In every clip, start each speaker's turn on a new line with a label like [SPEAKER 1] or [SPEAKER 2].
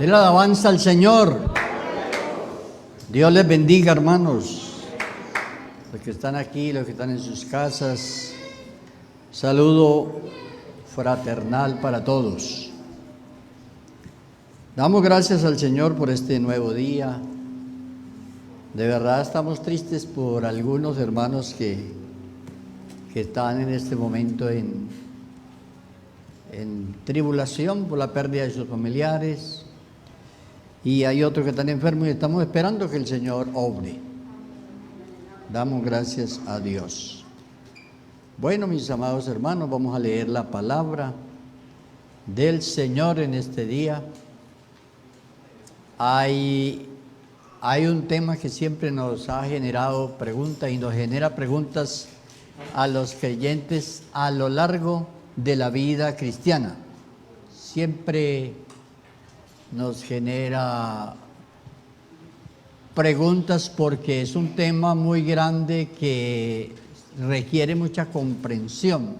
[SPEAKER 1] Den la alabanza al Señor. Dios les bendiga, hermanos. Los que están aquí, los que están en sus casas. Saludo fraternal para todos. Damos gracias al Señor por este nuevo día. De verdad estamos tristes por algunos hermanos que están en este momento en tribulación por la pérdida de sus familiares, y hay otros que están enfermos y estamos esperando que el Señor obre. Damos gracias a Dios. Bueno, mis amados hermanos, vamos a leer la palabra del Señor en este día. Hay un tema que siempre nos ha generado preguntas y nos genera preguntas a los creyentes a lo largo de la vida cristiana. Siempre nos genera preguntas porque es un tema muy grande que requiere mucha comprensión.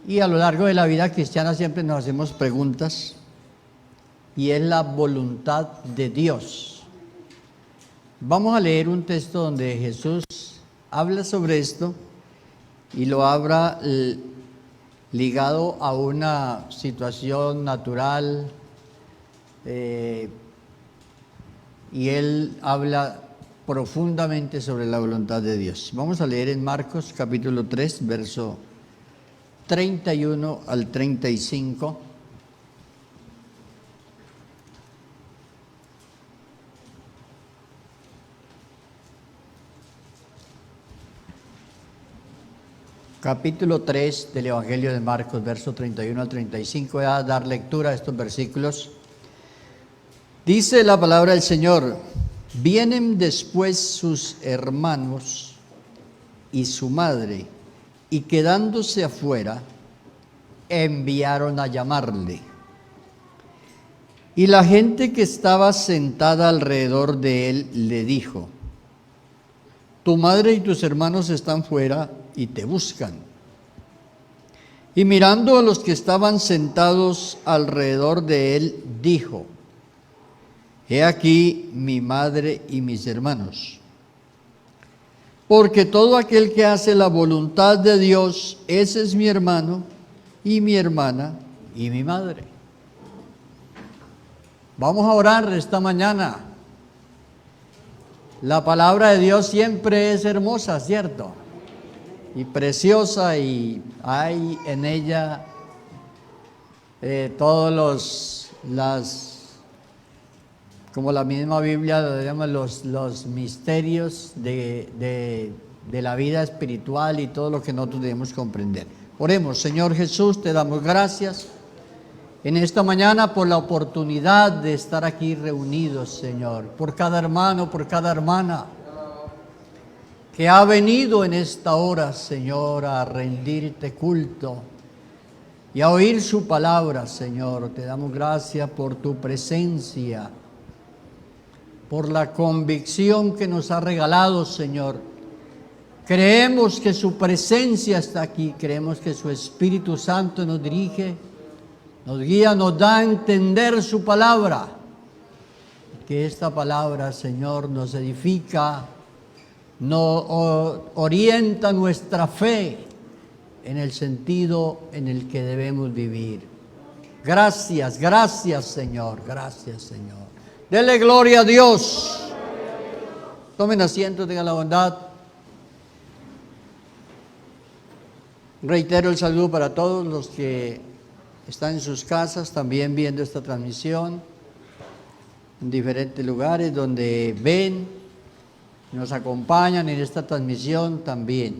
[SPEAKER 1] Y a lo largo de la vida cristiana siempre nos hacemos preguntas, y es la voluntad de Dios. Vamos a leer un texto donde Jesús habla sobre esto y lo habla ligado a una situación natural, y él habla profundamente sobre la voluntad de Dios. Vamos a leer en Marcos capítulo 3, verso 31 al 35. Capítulo 3 del Evangelio de Marcos, verso 31 al 35. Voy a dar lectura a estos versículos. Dice la palabra del Señor: vienen después sus hermanos y su madre, y quedándose afuera, enviaron a llamarle. Y la gente que estaba sentada alrededor de él le dijo: tu madre y tus hermanos están fuera y te buscan. Y mirando a los que estaban sentados alrededor de él, dijo: he aquí mi madre y mis hermanos. Porque todo aquel que hace la voluntad de Dios, ese es mi hermano y mi hermana y mi madre. Vamos a orar esta mañana. La palabra de Dios siempre es hermosa, ¿cierto? Y preciosa, y hay en ella como la misma Biblia lo llama, los misterios de la vida espiritual y todo lo que nosotros debemos comprender. Oremos. Señor Jesús, te damos gracias en esta mañana por la oportunidad de estar aquí reunidos, Señor, por cada hermano, por cada hermana que ha venido en esta hora, Señor, a rendirte culto y a oír su palabra, Señor. Te damos gracias por tu presencia, por la convicción que nos ha regalado, Señor. Creemos que su presencia está aquí, creemos que su Espíritu Santo nos dirige, nos guía, nos da a entender su palabra. Que esta palabra, Señor, nos edifica, nos orienta nuestra fe en el sentido en el que debemos vivir. Gracias, gracias, Señor, gracias, Señor. Dele gloria a Dios. Tomen asiento, tengan la bondad. Reitero el saludo para todos los que están en sus casas, también viendo esta transmisión en diferentes lugares donde ven, nos acompañan en esta transmisión también.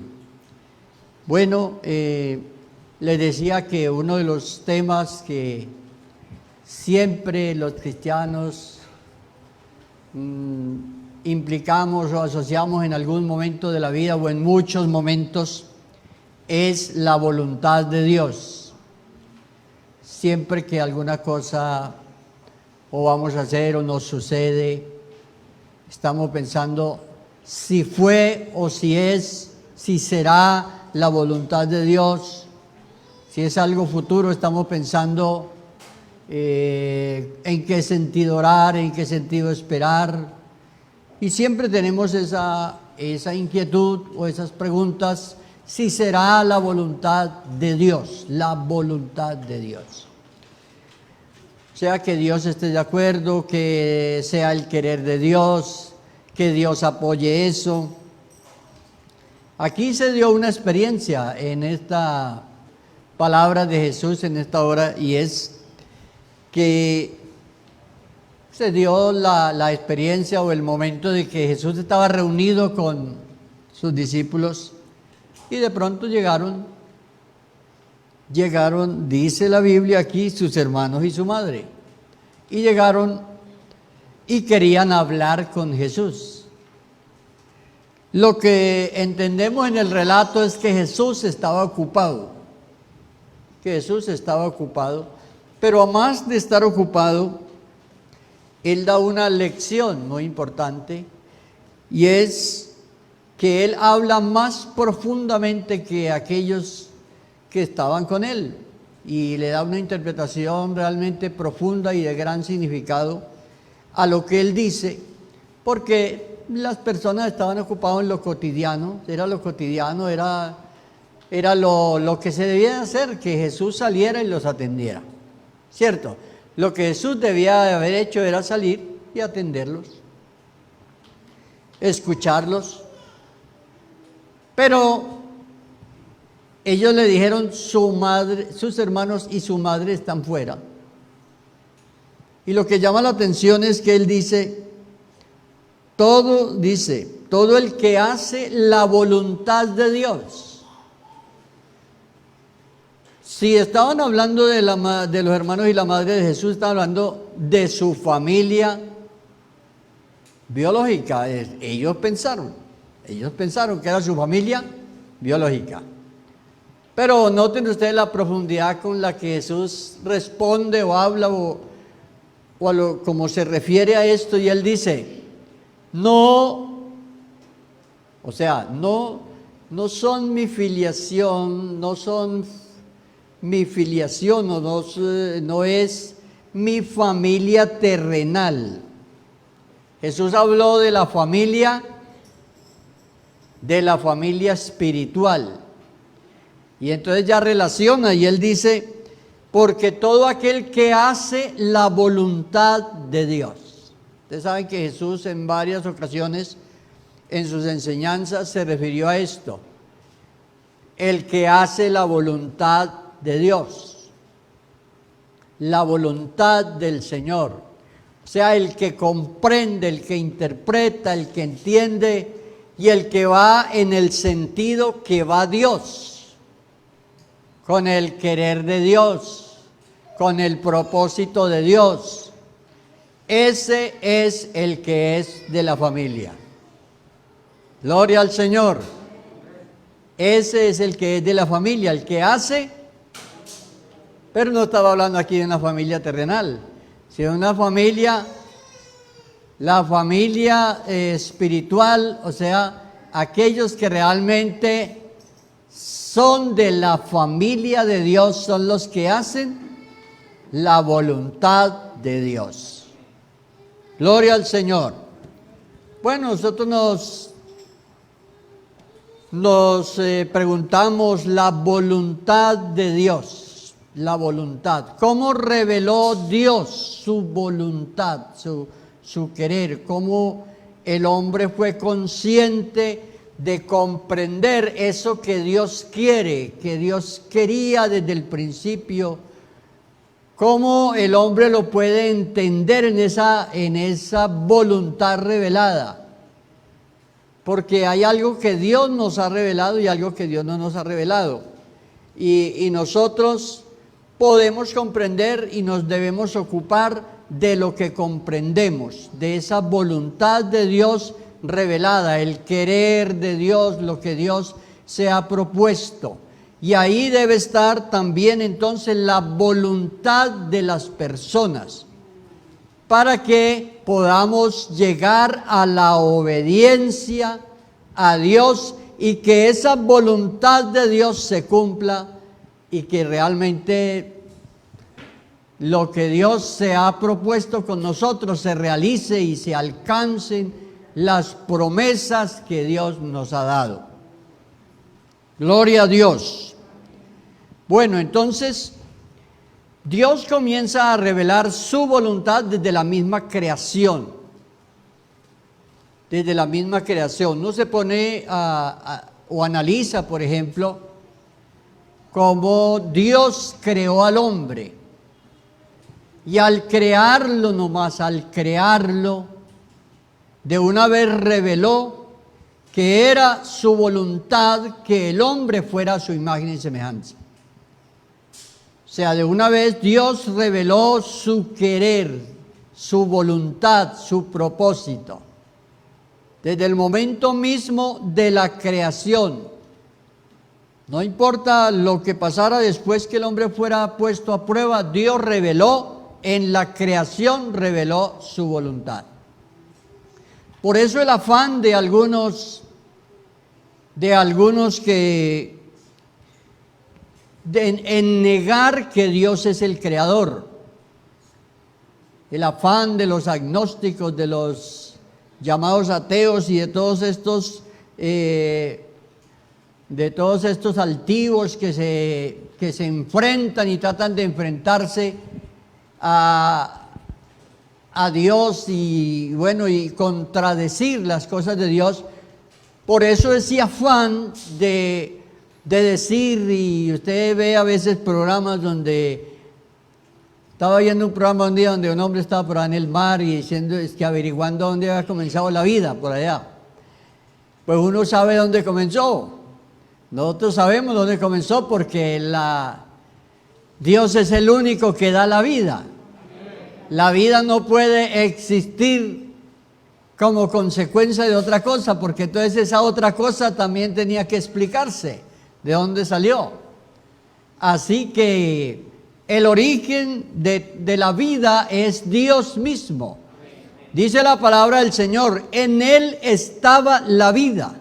[SPEAKER 1] Bueno, les decía que uno de los temas que siempre los cristianos implicamos o asociamos en algún momento de la vida o en muchos momentos es la voluntad de Dios. Siempre que alguna cosa o vamos a hacer o nos sucede, estamos pensando si fue o si es, si será la voluntad de Dios. Si es algo futuro, estamos pensando en qué sentido orar, en qué sentido esperar. Y siempre tenemos esa inquietud o esas preguntas, si será la voluntad de Dios, la voluntad de Dios. O sea, que Dios esté de acuerdo, que sea el querer de Dios, que Dios apoye eso. Aquí se dio una experiencia en esta palabra de Jesús en esta hora, y es que se dio la experiencia o el momento de que Jesús estaba reunido con sus discípulos y de pronto llegaron, dice la Biblia aquí, sus hermanos y su madre, y llegaron y querían hablar con Jesús. Lo que entendemos en el relato es que Jesús estaba ocupado, pero a más de estar ocupado, Él da una lección muy importante, y es que Él habla más profundamente que aquellos que estaban con Él, y le da una interpretación realmente profunda y de gran significado a lo que Él dice, porque las personas estaban ocupadas en lo cotidiano, era lo que se debía hacer, que Jesús saliera y los atendiera, ¿cierto? Lo que Jesús debía de haber hecho era salir y atenderlos, escucharlos. Pero ellos le dijeron, sus hermanos y su madre están fuera. Y lo que llama la atención es que Él dice, todo el que hace la voluntad de Dios. Si estaban hablando de los hermanos y la madre de Jesús, estaban hablando de su familia biológica. Ellos pensaron que era su familia biológica. Pero noten ustedes la profundidad con la que Jesús responde o habla como se refiere a esto, y Él dice, no son mi filiación, no es mi familia terrenal. Jesús habló de la familia espiritual. Y entonces ya relaciona, y Él dice, porque todo aquel que hace la voluntad de Dios. Ustedes saben que Jesús en varias ocasiones en sus enseñanzas se refirió a esto, el que hace la voluntad de Dios, la voluntad del Señor, o sea, el que comprende, el que interpreta, el que entiende, y el que va en el sentido que va Dios, con el querer de Dios, con el propósito de Dios. Ese es el que es de la familia. Gloria al Señor. Ese es el que es de la familia, el que hace, pero no estaba hablando aquí de una familia terrenal, sino de una familia, la familia espiritual, o sea, aquellos que realmente son de la familia de Dios, son los que hacen la voluntad de Dios. Gloria al Señor. Bueno, nosotros nos preguntamos la voluntad de Dios, la voluntad. ¿Cómo reveló Dios su voluntad, su querer? ¿Cómo el hombre fue consciente de comprender eso que Dios quiere, que Dios quería desde el principio? ¿Cómo el hombre lo puede entender en esa voluntad revelada? Porque hay algo que Dios nos ha revelado y algo que Dios no nos ha revelado. Y nosotros podemos comprender y nos debemos ocupar de lo que comprendemos, de esa voluntad de Dios revelada, el querer de Dios, lo que Dios se ha propuesto. Y ahí debe estar también entonces la voluntad de las personas, para que podamos llegar a la obediencia a Dios y que esa voluntad de Dios se cumpla y que realmente lo que Dios se ha propuesto con nosotros se realice y se alcancen las promesas que Dios nos ha dado. Gloria a Dios. Bueno, entonces Dios comienza a revelar su voluntad desde la misma creación. Desde la misma creación. No se pone o analiza, por ejemplo, cómo Dios creó al hombre. Y al crearlo nomás, al crearlo, de una vez reveló que era su voluntad que el hombre fuera a su imagen y semejanza. O sea, de una vez Dios reveló su querer, su voluntad, su propósito. Desde el momento mismo de la creación. No importa lo que pasara después que el hombre fuera puesto a prueba, Dios reveló, en la creación reveló su voluntad. Por eso el afán de algunos que en negar que Dios es el creador. El afán de los agnósticos, de los llamados ateos y de todos estos altivos que se enfrentan y tratan de enfrentarse a Dios y bueno, y contradecir las cosas de Dios. Por eso ese afán de decir, y usted ve a veces programas donde, estaba viendo un programa un día donde un hombre estaba por ahí en el mar y diciendo, es que averiguando dónde había comenzado la vida, por allá. Pues uno sabe dónde comenzó. Nosotros sabemos dónde comenzó porque Dios es el único que da la vida. La vida no puede existir como consecuencia de otra cosa, porque entonces esa otra cosa también tenía que explicarse de dónde salió. Así que el origen de la vida es Dios mismo. Dice la palabra del Señor, en Él estaba la vida.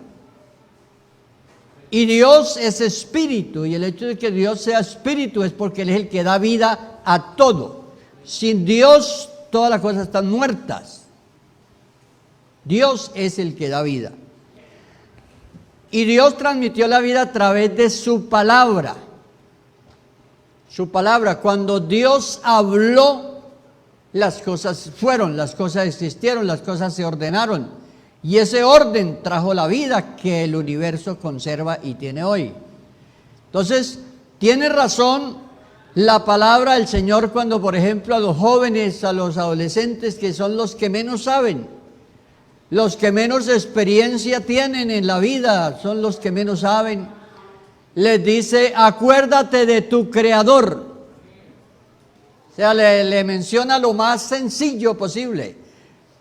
[SPEAKER 1] Y Dios es espíritu, y el hecho de que Dios sea espíritu es porque Él es el que da vida a todo. Sin Dios, todas las cosas están muertas. Dios es el que da vida. Y Dios transmitió la vida a través de su palabra. Su palabra, cuando Dios habló, las cosas fueron, las cosas existieron, las cosas se ordenaron. Y ese orden trajo la vida que el universo conserva y tiene hoy. Entonces, tiene razón la palabra del Señor cuando, por ejemplo, a los jóvenes, a los adolescentes, que son los que menos saben, los que menos experiencia tienen en la vida, son los que menos saben, les dice, acuérdate de tu Creador. O sea, le menciona lo más sencillo posible.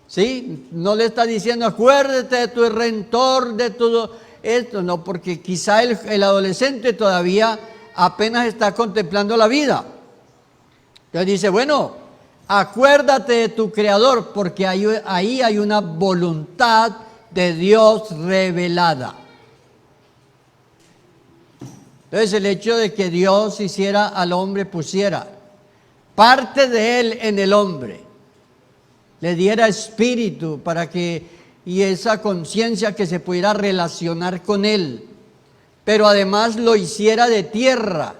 [SPEAKER 1] ¿Sí? No le está diciendo, acuérdate de tu Redentor, de todo esto, no, porque quizá el adolescente todavía apenas está contemplando la vida. Entonces dice, bueno, acuérdate de tu Creador, porque ahí hay una voluntad de Dios revelada. Entonces el hecho de que Dios hiciera al hombre, pusiera parte de Él en el hombre, le diera espíritu para que, y esa conciencia que se pudiera relacionar con Él, pero además lo hiciera de tierra,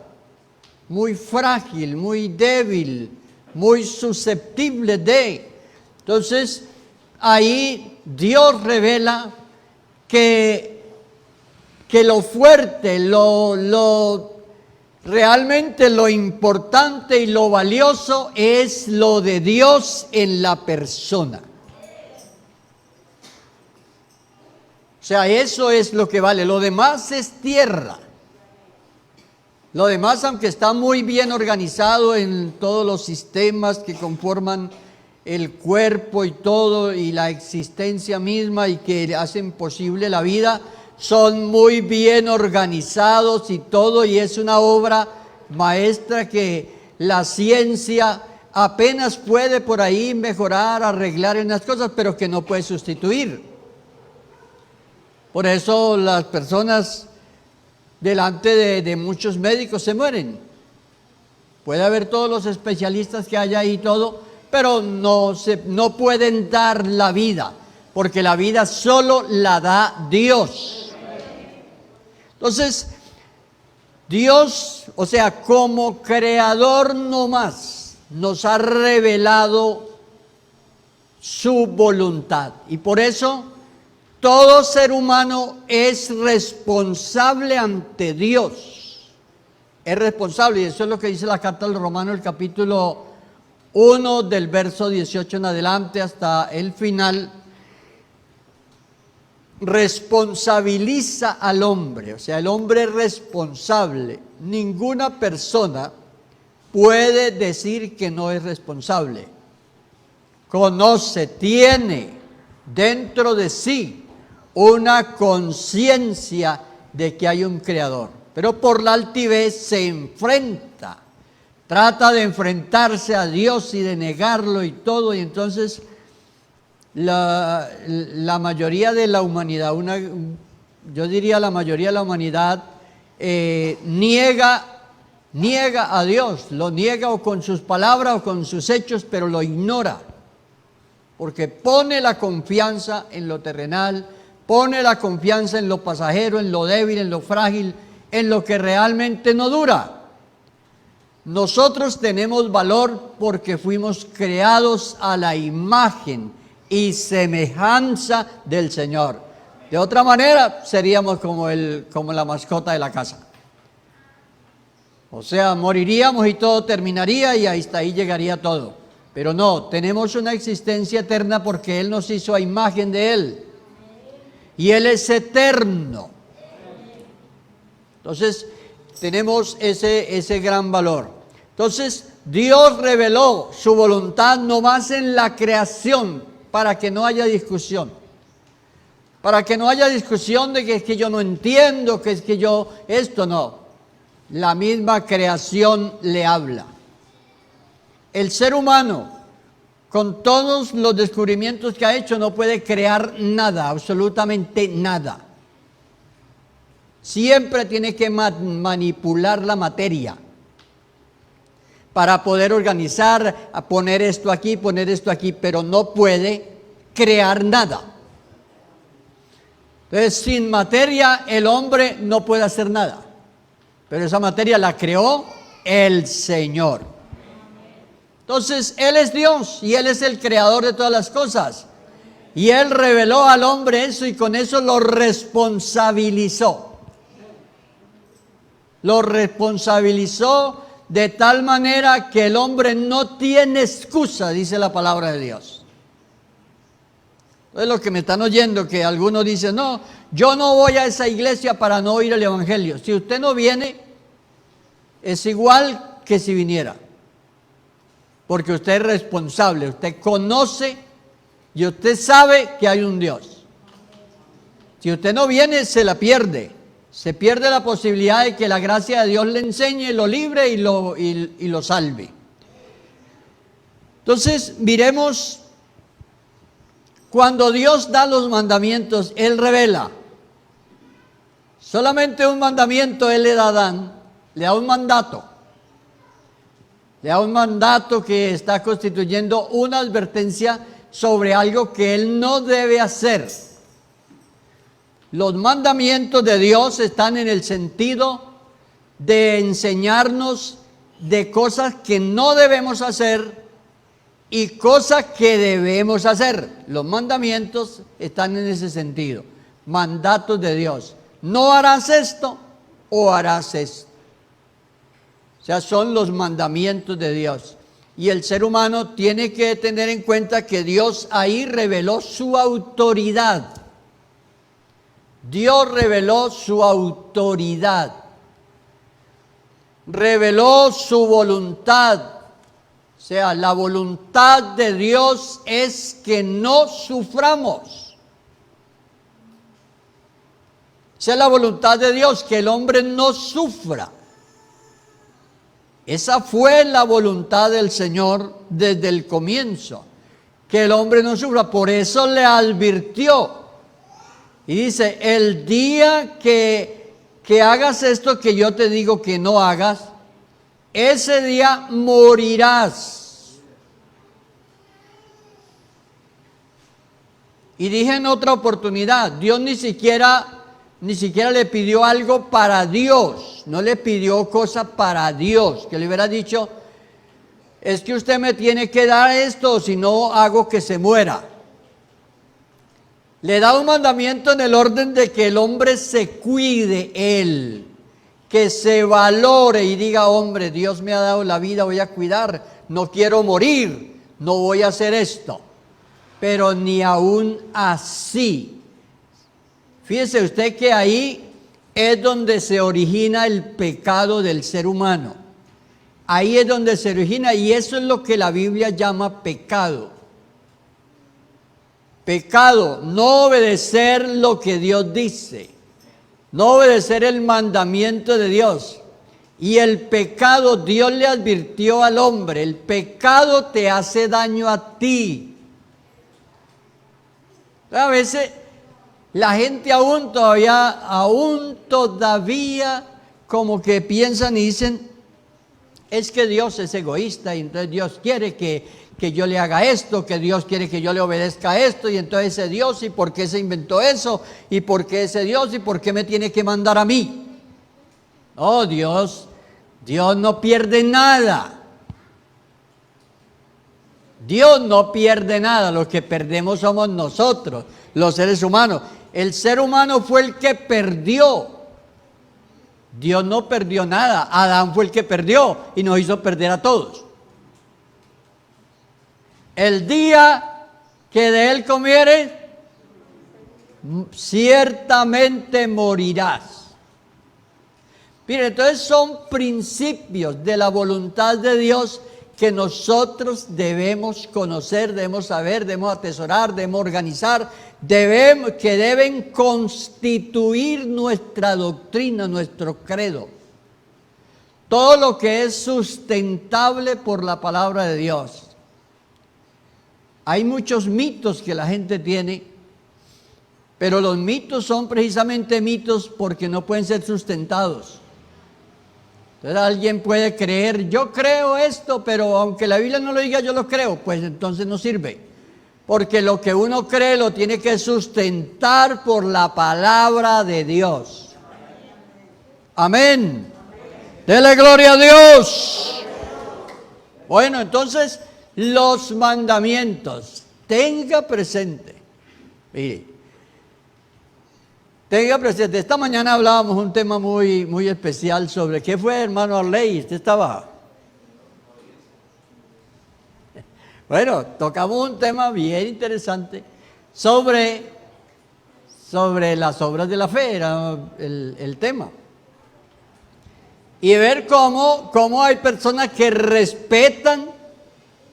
[SPEAKER 1] muy frágil, muy débil, muy susceptible de. Entonces, ahí Dios revela que lo fuerte, realmente lo importante y lo valioso es lo de Dios en la persona. O sea, eso es lo que vale. Lo demás es tierra. Lo demás, aunque está muy bien organizado en todos los sistemas que conforman el cuerpo y todo, y la existencia misma y que hacen posible la vida, son muy bien organizados y todo, y es una obra maestra que la ciencia apenas puede por ahí mejorar, arreglar en las cosas, pero que no puede sustituir. Por eso las personas delante de muchos médicos se mueren. Puede haber todos los especialistas que haya ahí y todo, pero no pueden dar la vida, porque la vida solo la da Dios. Entonces, Dios, o sea, como creador nomás, nos ha revelado su voluntad. Y por eso, todo ser humano es responsable ante Dios. Es responsable, y eso es lo que dice la carta de los Romanos, el capítulo 1, del verso 18 en adelante hasta el final. Responsabiliza al hombre, o sea, el hombre es responsable. Ninguna persona puede decir que no es responsable. Conoce, tiene dentro de sí una conciencia de que hay un creador, pero por la altivez se enfrenta, trata de enfrentarse a Dios y de negarlo y todo, y entonces la mayoría de la humanidad, yo diría la mayoría de la humanidad, niega a Dios, lo niega o con sus palabras o con sus hechos, pero lo ignora, porque pone la confianza en lo terrenal, pone la confianza en lo pasajero, en lo débil, en lo frágil, en lo que realmente no dura. Nosotros tenemos valor porque fuimos creados a la imagen y semejanza del Señor. De otra manera, seríamos como la mascota de la casa. O sea, moriríamos y todo terminaría y hasta ahí llegaría todo. Pero no, tenemos una existencia eterna porque Él nos hizo a imagen de Él. Y Él es eterno. Entonces, tenemos ese gran valor. Entonces, Dios reveló su voluntad nomás en la creación, para que no haya discusión. Para que no haya discusión de que es que yo no entiendo, que es que yo, esto no. La misma creación le habla. El ser humano, con todos los descubrimientos que ha hecho, no puede crear nada, absolutamente nada. Siempre tiene que manipular la materia para poder organizar, a poner esto aquí, pero no puede crear nada. Entonces, sin materia el hombre no puede hacer nada, pero esa materia la creó el Señor. Entonces, Él es Dios y Él es el creador de todas las cosas. Y Él reveló al hombre eso y con eso lo responsabilizó. Lo responsabilizó de tal manera que el hombre no tiene excusa, dice la palabra de Dios. Entonces, los que me están oyendo, que algunos dicen, no, yo no voy a esa iglesia para no oír el evangelio. Si usted no viene, es igual que si viniera. Porque usted es responsable, usted conoce y usted sabe que hay un Dios. Si usted no viene, se la pierde. Se pierde la posibilidad de que la gracia de Dios le enseñe, lo libre y lo salve. Entonces, miremos, cuando Dios da los mandamientos, Él revela. Solamente un mandamiento Él le da a Adán, le da un mandato. Le da un mandato que está constituyendo una advertencia sobre algo que Él no debe hacer. Los mandamientos de Dios están en el sentido de enseñarnos de cosas que no debemos hacer y cosas que debemos hacer. Los mandamientos están en ese sentido, mandatos de Dios. No harás esto o harás esto. O sea, son los mandamientos de Dios. Y el ser humano tiene que tener en cuenta que Dios ahí reveló su autoridad. Dios reveló su autoridad, reveló su voluntad. O sea, la voluntad de Dios es que no suframos. Esa es la voluntad de Dios, que el hombre no sufra. Esa fue la voluntad del Señor desde el comienzo, que el hombre no sufra. Por eso le advirtió. Y dice, el día que hagas esto que yo te digo que no hagas, ese día morirás. Y dije en otra oportunidad, Dios ni siquiera le pidió algo para Dios, no le pidió cosa para Dios, que le hubiera dicho, es que usted me tiene que dar esto, si no hago que se muera. Le da un mandamiento en el orden de que el hombre se cuide él, que se valore y diga, hombre, Dios me ha dado la vida, voy a cuidar, no quiero morir, no voy a hacer esto. Pero ni aún así. Fíjese usted que ahí es donde se origina el pecado del ser humano. Ahí es donde se origina y eso es lo que la Biblia llama pecado. Pecado, no obedecer lo que Dios dice, no obedecer el mandamiento de Dios. Y el pecado, Dios le advirtió al hombre, el pecado te hace daño a ti. A veces la gente aún todavía como que piensan y dicen, es que Dios es egoísta y entonces Dios quiere que yo le haga esto, que Dios quiere que yo le obedezca esto y entonces ese Dios, ¿y por qué se inventó eso? ¿Y por qué ese Dios? ¿Y por qué me tiene que mandar a mí? Oh, Dios no pierde nada. Dios no pierde nada, lo que perdemos somos nosotros, los seres humanos. El ser humano fue el que perdió. Dios no perdió nada, Adán fue el que perdió y nos hizo perder a todos. El día que de él comieres, ciertamente morirás. Mire, entonces son principios de la voluntad de Dios que nosotros debemos conocer, debemos saber, debemos atesorar, debemos organizar, que deben constituir nuestra doctrina, nuestro credo. Todo lo que es sustentable por la palabra de Dios. Hay muchos mitos que la gente tiene, pero los mitos son precisamente mitos porque no pueden ser sustentados. Entonces alguien puede creer, yo creo esto, pero aunque la Biblia no lo diga, yo lo creo, pues entonces no sirve. Porque lo que uno cree lo tiene que sustentar por la palabra de Dios. Amén. Dele gloria a Dios. Bueno, entonces, los mandamientos, tenga presente. Mire, tenga presente, esta mañana hablábamos un tema muy especial sobre, ¿qué fue, hermano Arley? ¿Usted estaba? Bueno, tocamos un tema bien interesante sobre las obras de la fe, era el tema. Y ver cómo hay personas que respetan,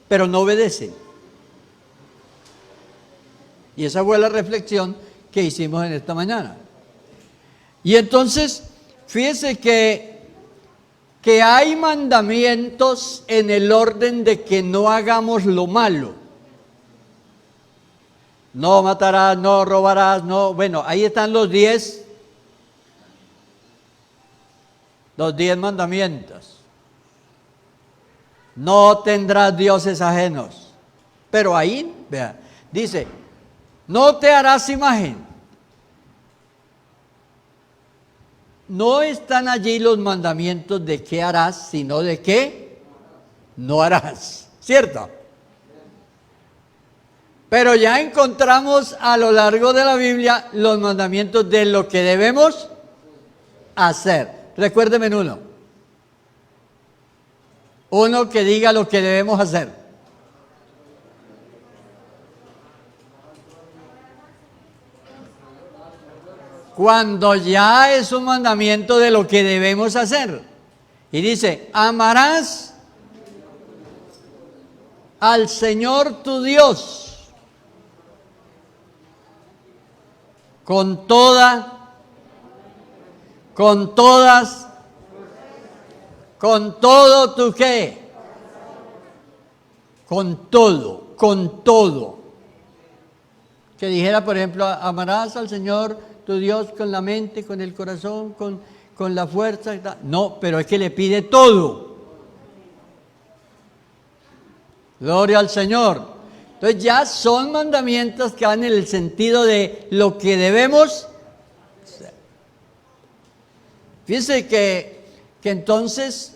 [SPEAKER 1] pero no obedecen. Y esa fue la reflexión que hicimos en esta mañana. Y entonces, fíjese que hay mandamientos en el orden de que no hagamos lo malo. No matarás, no robarás, no. Bueno, ahí están los 10 mandamientos. No tendrás dioses ajenos. Pero ahí, vea, dice, no te harás imagen. No están allí los mandamientos de qué harás, sino de qué no harás, ¿cierto? Pero ya encontramos a lo largo de la Biblia los mandamientos de lo que debemos hacer. Recuérdeme uno. Uno que diga lo que debemos hacer. Cuando ya es un mandamiento de lo que debemos hacer. Y dice, amarás al Señor tu Dios con todas, con todo tu qué, con todo. Que dijera, por ejemplo, amarás al Señor tu Dios con la mente, con el corazón, con la fuerza. No, pero es que le pide todo. Gloria al Señor. Entonces ya son mandamientos que van en el sentido de lo que debemos hacer. Fíjense que entonces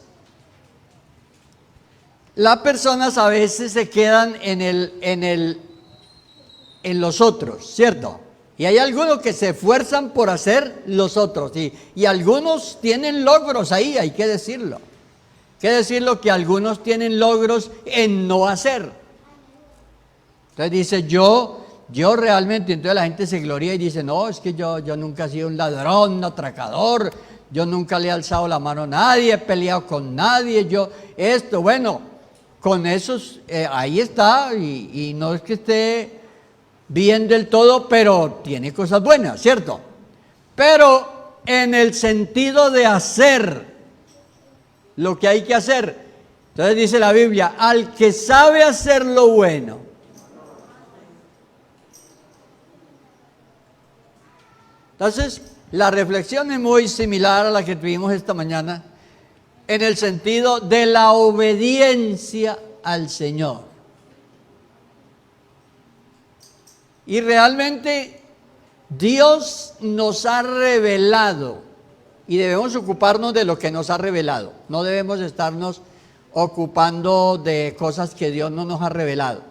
[SPEAKER 1] las personas a veces se quedan en los otros, ¿cierto? Y hay algunos que se esfuerzan por hacer los otros, y algunos tienen logros ahí, hay que decirlo. Hay que decirlo que algunos tienen logros en no hacer. Entonces dice, yo realmente, entonces la gente se gloria y dice, no, es que yo nunca he sido un ladrón, un atracador, yo nunca le he alzado la mano a nadie, he peleado con nadie, bueno, con esos, ahí está, y no es que esté bien del todo, pero tiene cosas buenas, ¿cierto? Pero en el sentido de hacer lo que hay que hacer, entonces dice la Biblia, al que sabe hacer lo bueno. Entonces, la reflexión es muy similar a la que tuvimos esta mañana, en el sentido de la obediencia al Señor. Y realmente Dios nos ha revelado, y debemos ocuparnos de lo que nos ha revelado. No debemos estarnos ocupando de cosas que Dios no nos ha revelado.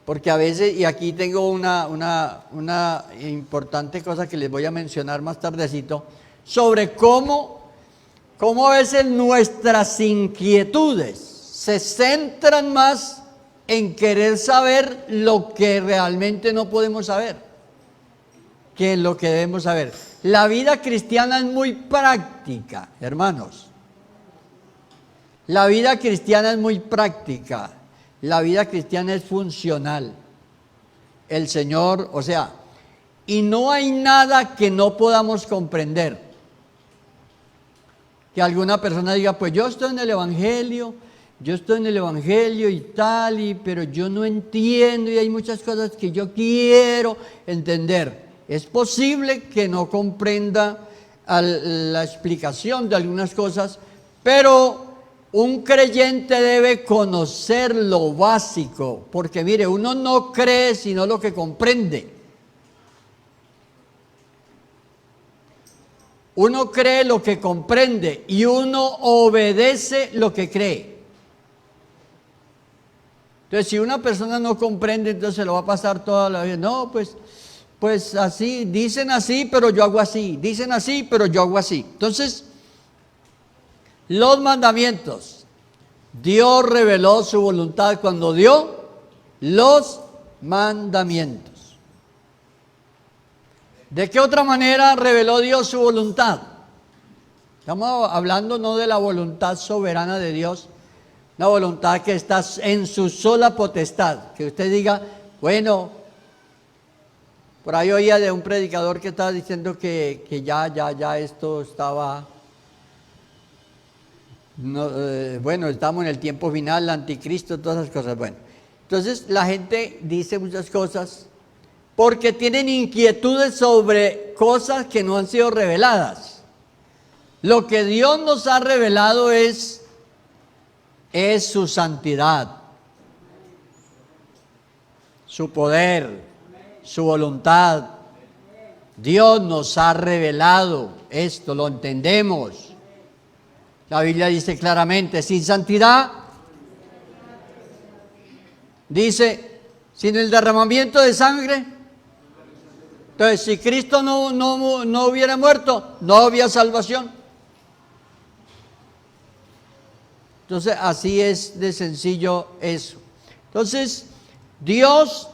[SPEAKER 1] Porque a veces, y aquí tengo una importante cosa que les voy a mencionar más tardecito, sobre cómo a veces nuestras inquietudes se centran más en querer saber lo que realmente no podemos saber, que lo que debemos saber. La vida cristiana es muy práctica, hermanos. La vida cristiana es muy práctica. La vida cristiana es funcional. El Señor, y no hay nada que no podamos comprender. Que alguna persona diga, pues yo estoy en el Evangelio y tal, pero yo no entiendo y hay muchas cosas que yo quiero entender. Es posible que no comprenda la explicación de algunas cosas, pero un creyente debe conocer lo básico, porque mire, uno no cree sino lo que comprende. Uno cree lo que comprende y uno obedece lo que cree. Entonces, si una persona no comprende, entonces lo va a pasar toda la vida. No, pues así, dicen así, pero yo hago así. Dicen así, pero yo hago así. Entonces, los mandamientos. Dios reveló su voluntad cuando dio los mandamientos. ¿De qué otra manera reveló Dios su voluntad? Estamos hablando no de la voluntad soberana de Dios, una voluntad que está en su sola potestad. Que usted diga, bueno, por ahí oía de un predicador que estaba diciendo que ya esto estaba... No, estamos en el tiempo final, el anticristo, todas esas cosas. Bueno, entonces la gente dice muchas cosas porque tienen inquietudes sobre cosas que no han sido reveladas. Lo que Dios nos ha revelado es su santidad, su poder, su voluntad. Dios nos ha revelado esto, lo entendemos. La Biblia dice claramente, sin santidad, dice, sin el derramamiento de sangre. Entonces, si Cristo no hubiera muerto, no había salvación. Entonces, así es de sencillo eso. Entonces, Dios,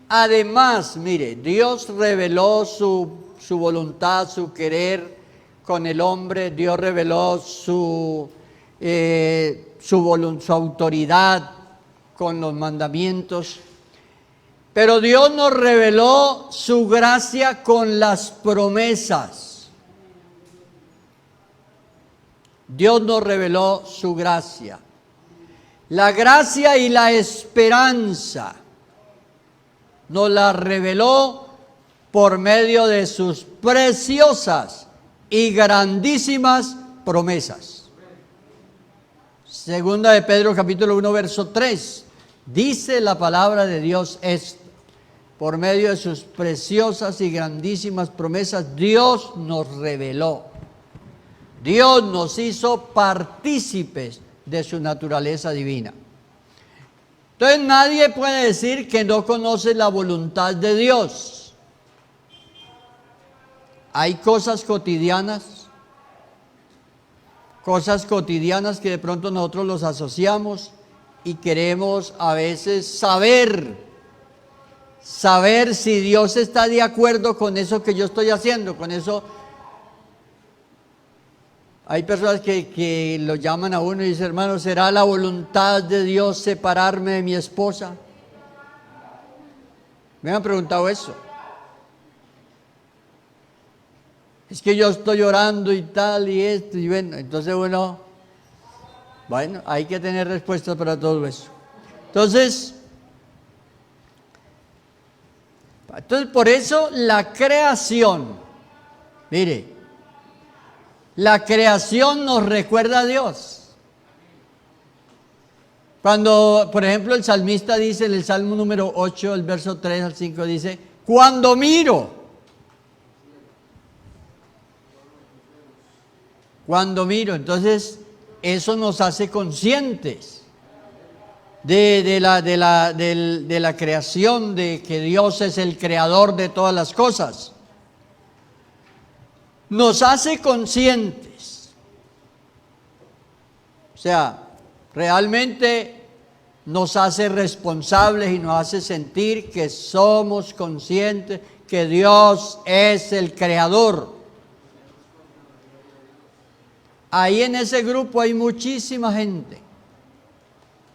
[SPEAKER 1] además, mire, Dios reveló su voluntad, su querer con el hombre. Dios reveló su autoridad con los mandamientos, pero Dios nos reveló su gracia con las promesas. Dios nos reveló su gracia. La gracia y la esperanza nos la reveló por medio de sus preciosas y grandísimas promesas. Segunda de Pedro capítulo 1 verso 3. Dice la palabra de Dios esto: por medio de sus preciosas y grandísimas promesas, Dios nos reveló. Dios nos hizo partícipes de su naturaleza divina. Entonces nadie puede decir que no conoce la voluntad de Dios. Hay cosas cotidianas que de pronto nosotros los asociamos y queremos a veces saber si Dios está de acuerdo con eso que yo estoy haciendo, con eso. Hay personas que lo llaman a uno y dicen: hermano, ¿será la voluntad de Dios separarme de mi esposa? Me han preguntado eso. Es que yo estoy orando y tal y esto, y bueno, entonces hay que tener respuestas para todo eso. Entonces, por eso la creación, mire, la creación nos recuerda a Dios. Cuando, por ejemplo, el salmista dice en el Salmo número 8, el verso 3 al 5, dice: cuando miro, entonces eso nos hace conscientes de la creación, de que Dios es el creador de todas las cosas. Nos hace conscientes. O sea, realmente nos hace responsables y nos hace sentir que somos conscientes que Dios es el creador. Ahí en ese grupo hay muchísima gente,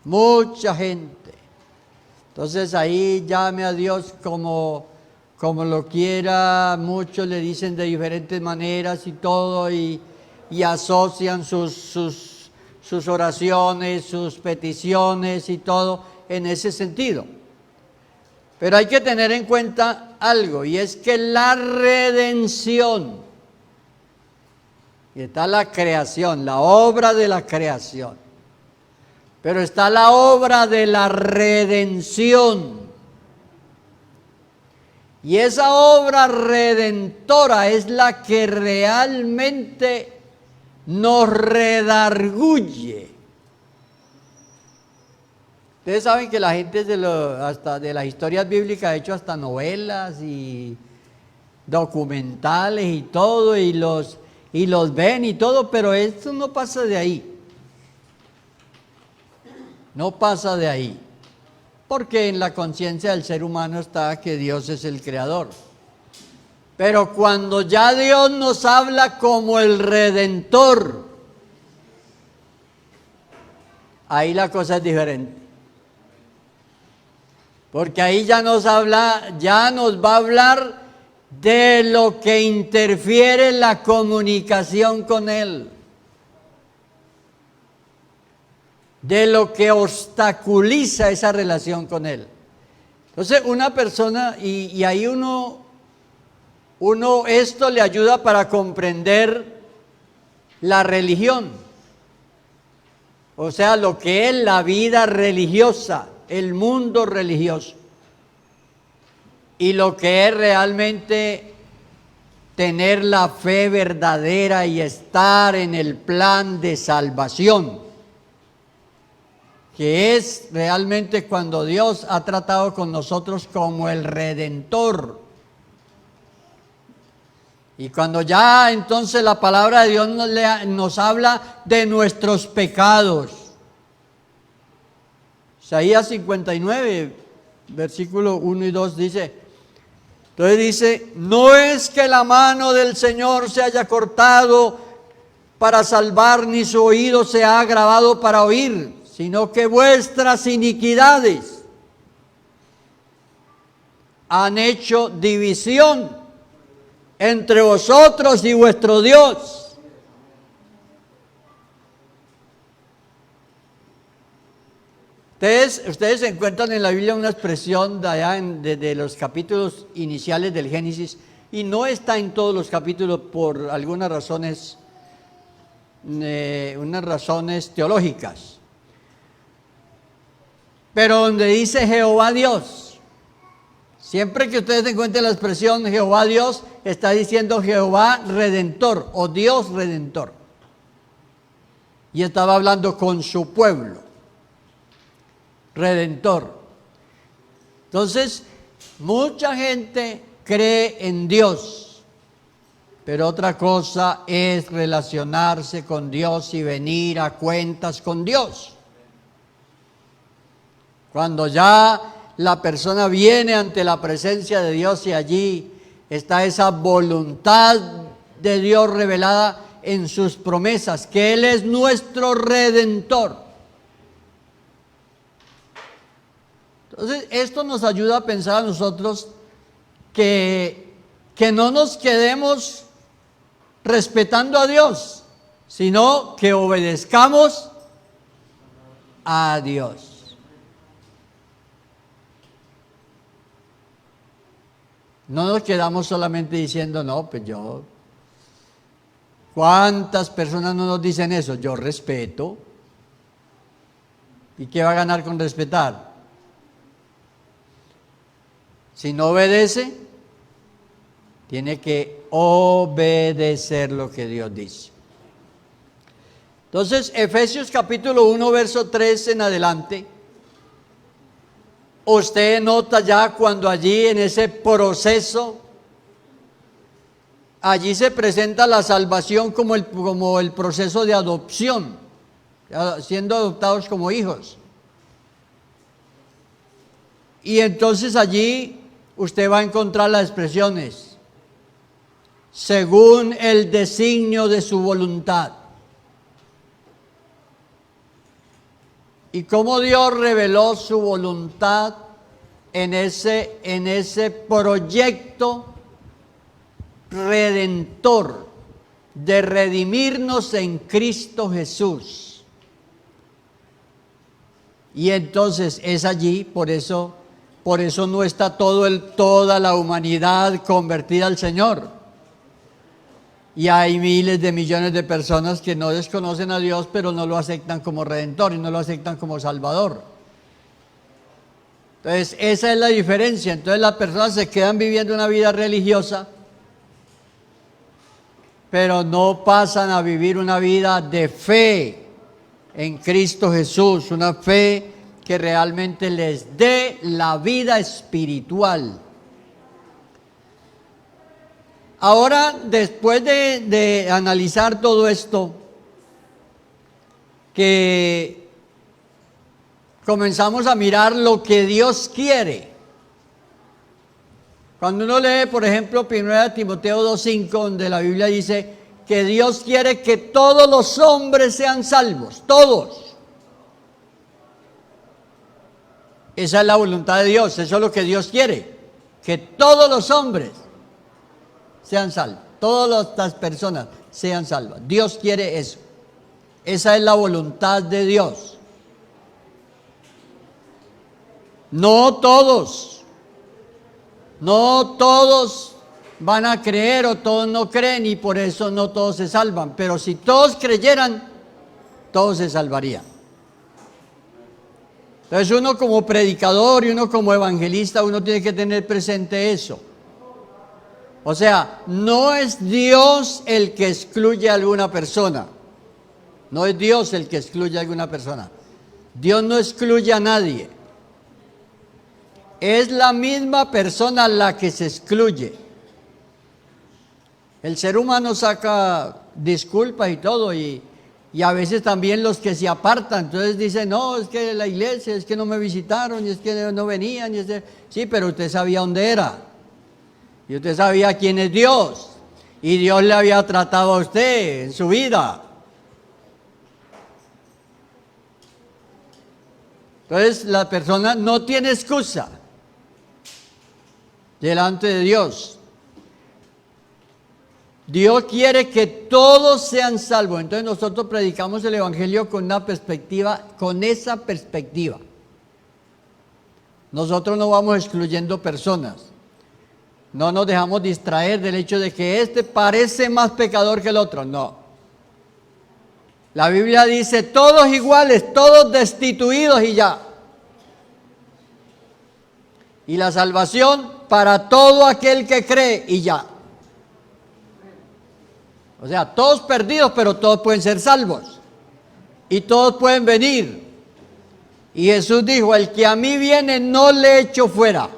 [SPEAKER 1] mucha gente. Entonces ahí llame a Dios como lo quiera. Muchos le dicen de diferentes maneras y todo, y asocian sus oraciones, sus peticiones y todo en ese sentido. Pero hay que tener en cuenta algo, y es que la redención, y está la creación, la obra de la creación, pero está la obra de la redención. Y esa obra redentora es la que realmente nos redarguye. Ustedes saben que la gente hasta de las historias bíblicas ha hecho hasta novelas y documentales y todo, y los ven y todo, pero esto no pasa de ahí. No pasa de ahí. Porque en la conciencia del ser humano está que Dios es el creador. Pero cuando ya Dios nos habla como el Redentor, ahí la cosa es diferente. Porque ahí ya nos va a hablar de lo que interfiere en la comunicación con Él, de lo que obstaculiza esa relación con Él. Entonces una persona, y ahí uno esto le ayuda para comprender la religión, o sea, lo que es la vida religiosa, el mundo religioso, y lo que es realmente tener la fe verdadera y estar en el plan de salvación, que es realmente cuando Dios ha tratado con nosotros como el Redentor. Y cuando ya entonces la palabra de Dios nos habla de nuestros pecados. Isaías 59, versículo 1 y 2 dice: entonces dice: no es que la mano del Señor se haya cortado para salvar, ni su oído se ha agravado para oír, sino que vuestras iniquidades han hecho división entre vosotros y vuestro Dios. Ustedes encuentran en la Biblia una expresión de allá de los capítulos iniciales del Génesis, y no está en todos los capítulos por algunas razones teológicas. Pero donde dice Jehová Dios, siempre que ustedes encuentren la expresión Jehová Dios, está diciendo Jehová Redentor o Dios Redentor. Y estaba hablando con su pueblo, Redentor. Entonces, mucha gente cree en Dios, pero otra cosa es relacionarse con Dios y venir a cuentas con Dios. Cuando ya la persona viene ante la presencia de Dios y allí está esa voluntad de Dios revelada en sus promesas, que Él es nuestro Redentor. Entonces, esto nos ayuda a pensar a nosotros que no nos quedemos respetando a Dios, sino que obedezcamos a Dios. No nos quedamos solamente diciendo, no, pues yo, ¿cuántas personas no nos dicen eso? Yo respeto. ¿Y qué va a ganar con respetar? Si no obedece, tiene que obedecer lo que Dios dice. Entonces, Efesios capítulo 1, verso 3 en adelante, usted nota ya cuando allí en ese proceso, allí se presenta la salvación como el proceso de adopción, siendo adoptados como hijos. Y entonces allí usted va a encontrar las expresiones, según el designio de su voluntad. Y cómo Dios reveló su voluntad en ese proyecto redentor de redimirnos en Cristo Jesús. Y entonces es allí, por eso no está toda la humanidad convertida al Señor. Y hay miles de millones de personas que no desconocen a Dios, pero no lo aceptan como Redentor y no lo aceptan como Salvador. Entonces, esa es la diferencia. Entonces, las personas se quedan viviendo una vida religiosa, pero no pasan a vivir una vida de fe en Cristo Jesús, una fe que realmente les dé la vida espiritual. Ahora, después de analizar todo esto, que comenzamos a mirar lo que Dios quiere. Cuando uno lee, por ejemplo, 1 Timoteo 2:5, donde la Biblia dice que Dios quiere que todos los hombres sean salvos, todos. Esa es la voluntad de Dios, eso es lo que Dios quiere, que todos los hombres sean salvos, todas las personas sean salvas. Dios quiere eso. Esa es la voluntad de Dios. No todos van a creer o todos no creen y por eso no todos se salvan. Pero si todos creyeran, todos se salvarían. Entonces uno como predicador y uno como evangelista, uno tiene que tener presente eso. O sea, no es Dios el que excluye a alguna persona. No es Dios el que excluye a alguna persona. Dios no excluye a nadie. Es la misma persona la que se excluye. El ser humano saca disculpas y todo, y a veces también los que se apartan, entonces dicen, no, es que la iglesia, es que no me visitaron, y es que no venían, sí, pero usted sabía dónde era. Y usted sabía quién es Dios. Y Dios le había tratado a usted en su vida. Entonces la persona no tiene excusa delante de Dios. Dios quiere que todos sean salvos. Entonces nosotros predicamos el Evangelio con esa perspectiva. Nosotros no vamos excluyendo personas. No nos dejamos distraer del hecho de que este parece más pecador que el otro. No. La Biblia dice todos iguales, todos destituidos y ya. Y la salvación para todo aquel que cree y ya. O sea, todos perdidos, pero todos pueden ser salvos. Y todos pueden venir. Y Jesús dijo, el que a mí viene no le echo fuera.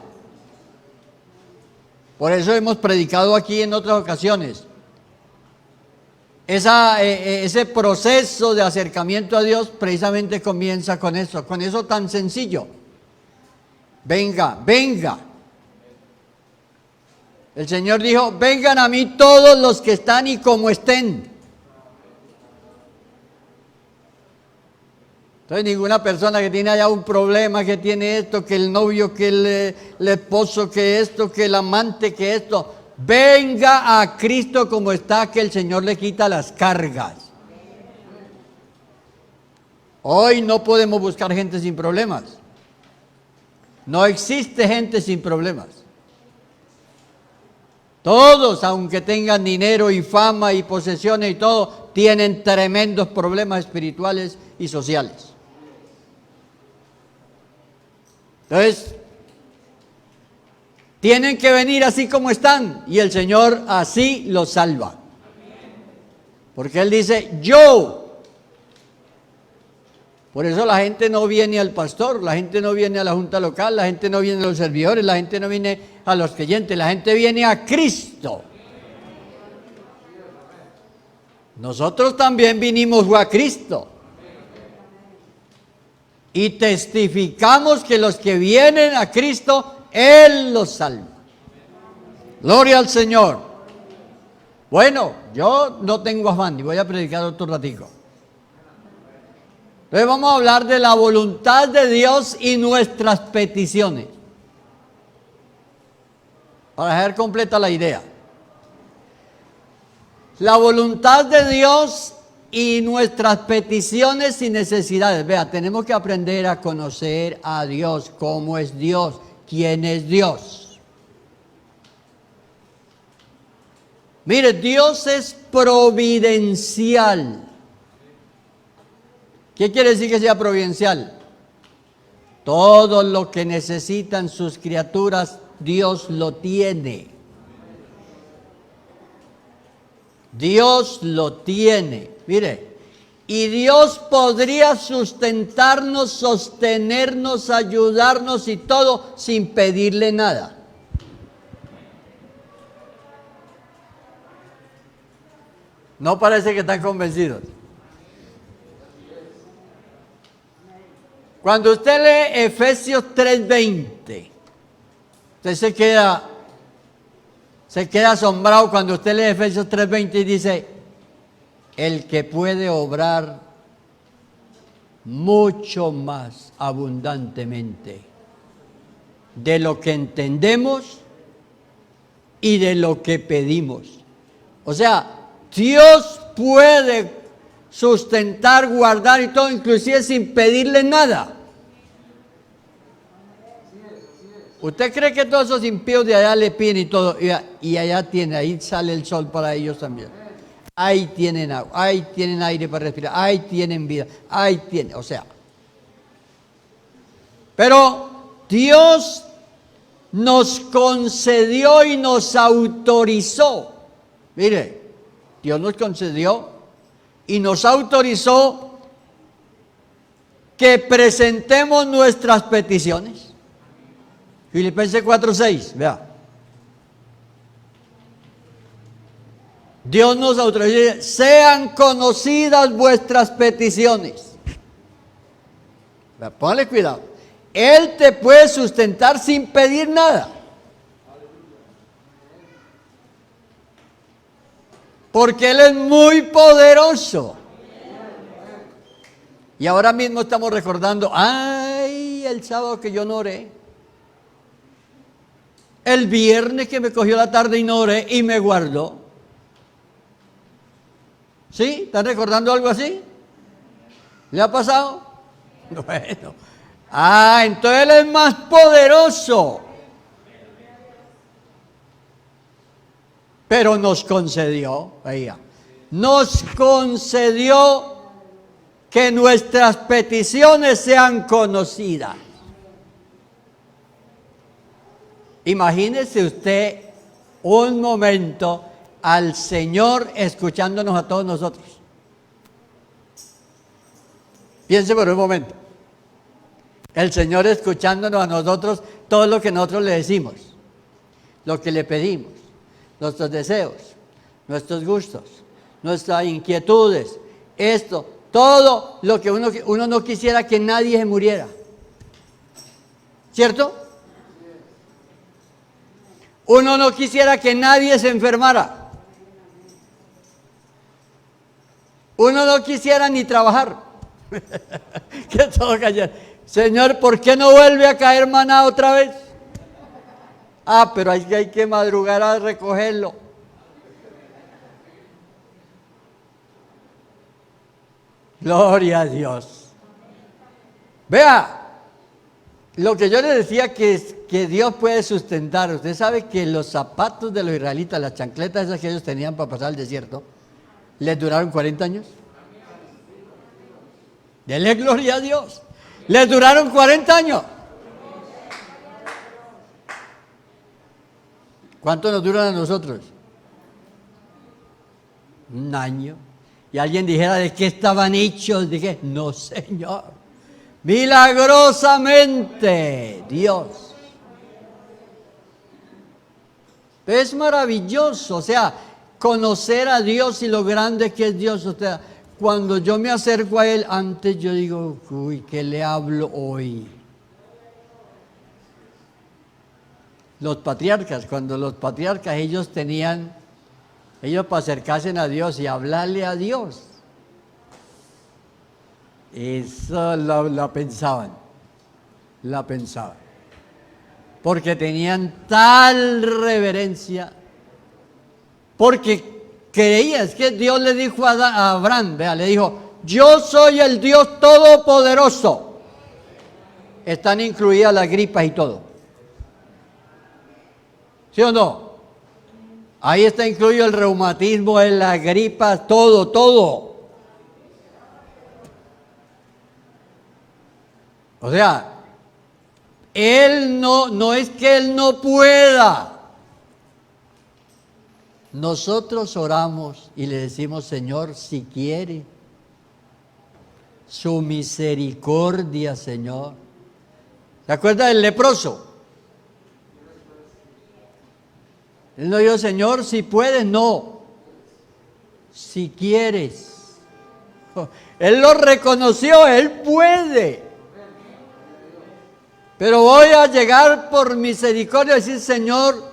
[SPEAKER 1] Por eso hemos predicado aquí en otras ocasiones. Ese proceso de acercamiento a Dios precisamente comienza con eso tan sencillo. Venga, venga. El Señor dijo, vengan a mí todos los que están y como estén. Entonces ninguna persona que tiene allá un problema, que tiene esto, que el novio, que el esposo, que esto, que el amante, que esto, venga a Cristo como está, que el Señor le quita las cargas. Hoy no podemos buscar gente sin problemas. No existe gente sin problemas. Todos, aunque tengan dinero y fama y posesiones y todo, tienen tremendos problemas espirituales y sociales. Entonces, tienen que venir así como están y el Señor así los salva. Porque Él dice, yo. Por eso la gente no viene al pastor, la gente no viene a la junta local, la gente no viene a los servidores, la gente no viene a los creyentes, la gente viene a Cristo. Nosotros también vinimos a Cristo. Y testificamos que los que vienen a Cristo, Él los salva. Gloria al Señor. Bueno, yo no tengo afán y voy a predicar otro ratico. Entonces vamos a hablar de la voluntad de Dios y nuestras peticiones. Para dejar completa la idea. La voluntad de Dios y nuestras peticiones y necesidades. Vea, tenemos que aprender a conocer a Dios, cómo es Dios, quién es Dios. Mire, Dios es providencial. ¿Qué quiere decir que sea providencial? Todo lo que necesitan sus criaturas, Dios lo tiene. Dios lo tiene. Mire, y Dios podría sustentarnos, sostenernos, ayudarnos y todo sin pedirle nada. No parece que están convencidos. Cuando usted lee Efesios 3:20, usted se queda asombrado cuando usted lee Efesios 3:20 y dice, el que puede obrar mucho más abundantemente de lo que entendemos y de lo que pedimos. O sea, Dios puede sustentar, guardar y todo, inclusive sin pedirle nada. ¿Usted cree que todos esos impíos de allá le piden y todo? Y allá ahí sale el sol para ellos también. Ahí tienen agua, ahí tienen aire para respirar, ahí tienen vida, ahí tienen, o sea. Pero Dios nos concedió y nos autorizó. Mire, Dios nos concedió y nos autorizó que presentemos nuestras peticiones. Filipenses 4:6, vea. Dios nos autorizó, sean conocidas vuestras peticiones. Vea, póngale cuidado. Él te puede sustentar sin pedir nada. Porque Él es muy poderoso. Y ahora mismo estamos recordando, ay, el sábado que yo no oré. El viernes que me cogió la tarde y no oré y me guardó. ¿Sí? ¿Están recordando algo así? ¿Le ha pasado? Bueno. Entonces Él es más poderoso. Pero nos concedió, nos concedió que nuestras peticiones sean conocidas. Imagínese usted un momento al Señor escuchándonos a todos nosotros. Piense por un momento. El Señor escuchándonos a nosotros todo lo que nosotros le decimos, lo que le pedimos, nuestros deseos, nuestros gustos, nuestras inquietudes, esto, todo lo que uno no quisiera que nadie se muriera. ¿Cierto? Uno no quisiera que nadie se enfermara. Uno no quisiera ni trabajar. Que todo cayera. Señor, ¿por qué no vuelve a caer maná otra vez? Ah, pero hay que madrugar a recogerlo. Gloria a Dios. Vea, lo que yo le decía que Dios puede sustentar. Usted sabe que los zapatos de los israelitas, las chancletas esas que ellos tenían para pasar el desierto, les duraron 40 años. Denle gloria a Dios. Les duraron 40 años. ¿Cuánto nos duran a nosotros? Un año. Y alguien dijera, ¿de qué estaban hechos? Dije, no, Señor. Milagrosamente, Dios. Es maravilloso, o sea, conocer a Dios y lo grande que es Dios. O sea, cuando yo me acerco a Él, antes yo digo, uy, ¿qué le hablo hoy? Los patriarcas, cuando los patriarcas ellos para acercarse a Dios y hablarle a Dios, eso la pensaban, porque tenían tal reverencia, porque creían, es que Dios le dijo a Abraham, vea, le dijo, yo soy el Dios Todopoderoso. Están incluidas las gripas y todo. ¿Sí o no? Ahí está incluido el reumatismo, las gripas, todo. O sea, Él no es que Él no pueda. Nosotros oramos y le decimos, Señor, si quiere, su misericordia, Señor. ¿Se acuerda del leproso? Él no dijo, Señor, si puedes, no. Si quieres. Él lo reconoció, Él puede. Pero voy a llegar por misericordia y decir, Señor,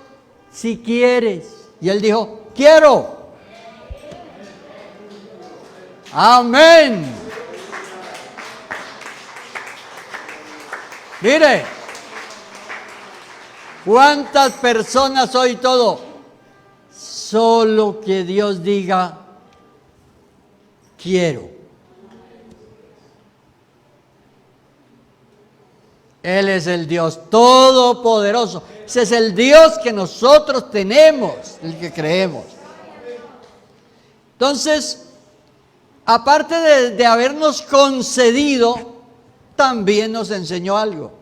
[SPEAKER 1] si quieres. Y Él dijo, quiero. Amén. Mire, ¿cuántas personas hoy todo? Solo que Dios diga, quiero. Él es el Dios Todopoderoso. Ese es el Dios que nosotros tenemos, el que creemos. Entonces, aparte de habernos concedido, también nos enseñó algo.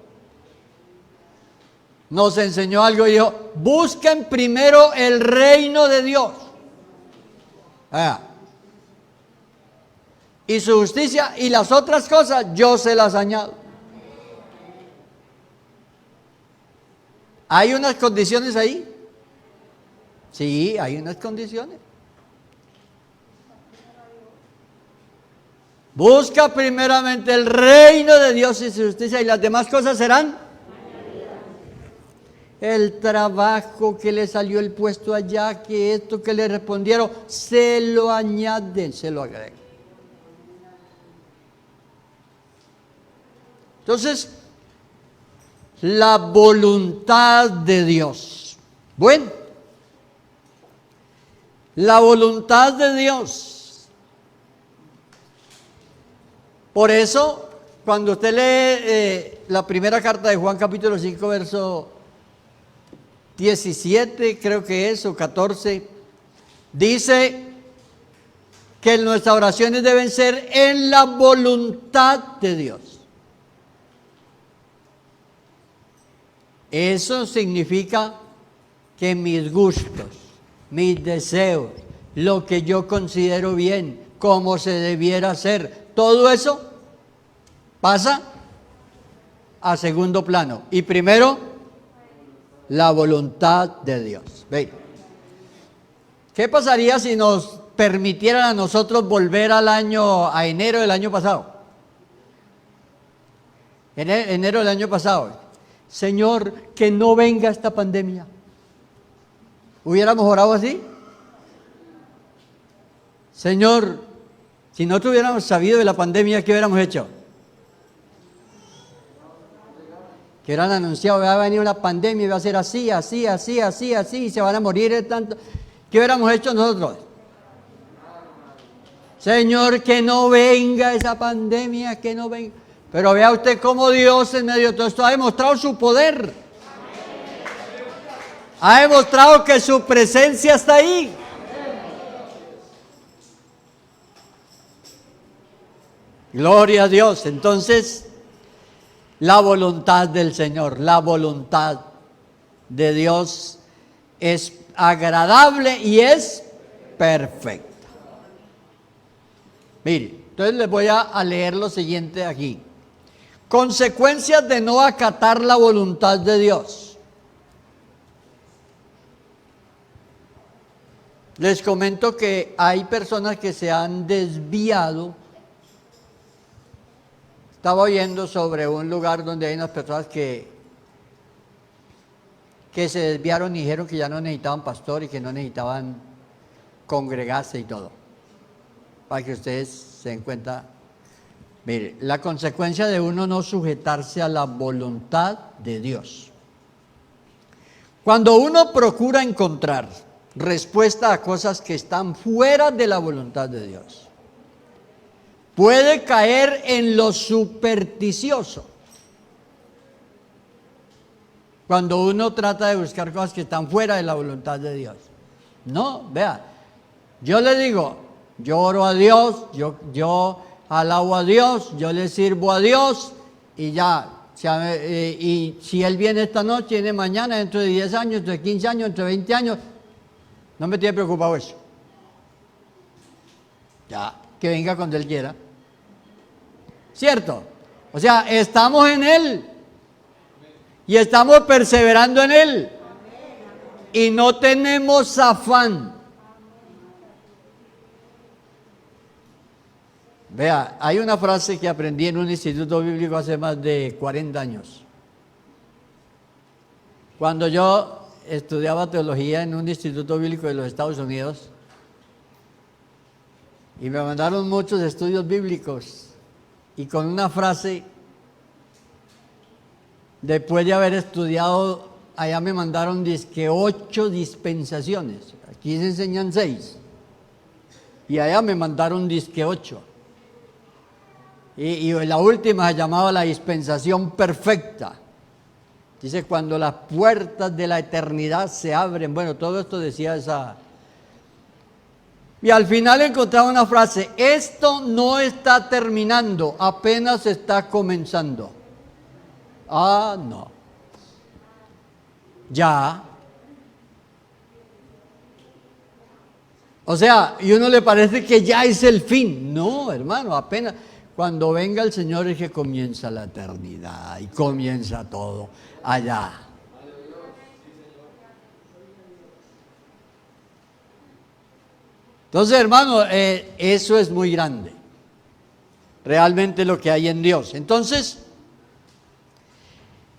[SPEAKER 1] Nos enseñó algo y dijo, busquen primero el reino de Dios. Y su justicia y las otras cosas yo se las añado. ¿Hay unas condiciones ahí? Sí, hay unas condiciones. Busca primeramente el reino de Dios y su justicia y las demás cosas serán. El trabajo que le salió el puesto allá, que esto que le respondieron, se lo añaden, se lo agregan. Entonces, la voluntad de Dios. Bueno, la voluntad de Dios. Por eso, cuando usted lee la primera carta de Juan, capítulo 5, verso 17, creo que es, o 14, dice que nuestras oraciones deben ser en la voluntad de Dios. Eso significa que mis gustos, mis deseos, lo que yo considero bien, cómo se debiera hacer, todo eso pasa a segundo plano. Y primero, la voluntad de Dios. ¿Ve? ¿Qué pasaría si nos permitieran a nosotros volver a enero del año pasado? Enero del año pasado. Señor, que no venga esta pandemia. ¿Hubiéramos orado así? Señor, si no tuviéramos sabido de la pandemia, ¿qué hubiéramos hecho? Que hubieran anunciado, va a venir una pandemia y va a ser así, así, así, así, así, y se van a morir de tanto. ¿Qué hubiéramos hecho nosotros? Señor, que no venga esa pandemia, que no venga. Pero vea usted cómo Dios en medio de todo esto ha demostrado su poder. Ha demostrado que su presencia está ahí. Gloria a Dios. Entonces, la voluntad del Señor, la voluntad de Dios es agradable y es perfecta. Mire, entonces les voy a leer lo siguiente aquí. Consecuencias de no acatar la voluntad de Dios. Les comento que hay personas que se han desviado. Estaba oyendo sobre un lugar donde hay unas personas que se desviaron y dijeron que ya no necesitaban pastor y que no necesitaban congregarse y todo. Para que ustedes se den cuenta. Mire, la consecuencia de uno no sujetarse a la voluntad de Dios. Cuando uno procura encontrar respuesta a cosas que están fuera de la voluntad de Dios, puede caer en lo supersticioso. Cuando uno trata de buscar cosas que están fuera de la voluntad de Dios. No, vea, yo le digo, yo oro a Dios, yo alabo a Dios, yo le sirvo a Dios y ya. Y si Él viene esta noche, viene mañana, dentro de 10 años, dentro de 15 años, dentro de 20 años, no me tiene preocupado eso. Ya, que venga cuando Él quiera. ¿Cierto? O sea, estamos en Él y estamos perseverando en Él y no tenemos afán. Vea, hay una frase que aprendí en un instituto bíblico hace más de 40 años. Cuando yo estudiaba teología en un instituto bíblico de los Estados Unidos y me mandaron muchos estudios bíblicos y con una frase, después de haber estudiado, allá me mandaron dizque 8 dispensaciones, aquí se enseñan 6 y allá me mandaron dizque 8. Y la última se llamaba la dispensación perfecta. Dice, cuando las puertas de la eternidad se abren. Bueno, todo esto decía esa. Y al final encontraba una frase, esto no está terminando, apenas está comenzando. Ah, no. Ya. O sea, y uno le parece que ya es el fin. No, hermano, apenas. Cuando venga el Señor es que comienza la eternidad y comienza todo allá. Entonces, hermano, eso es muy grande. Realmente lo que hay en Dios. Entonces,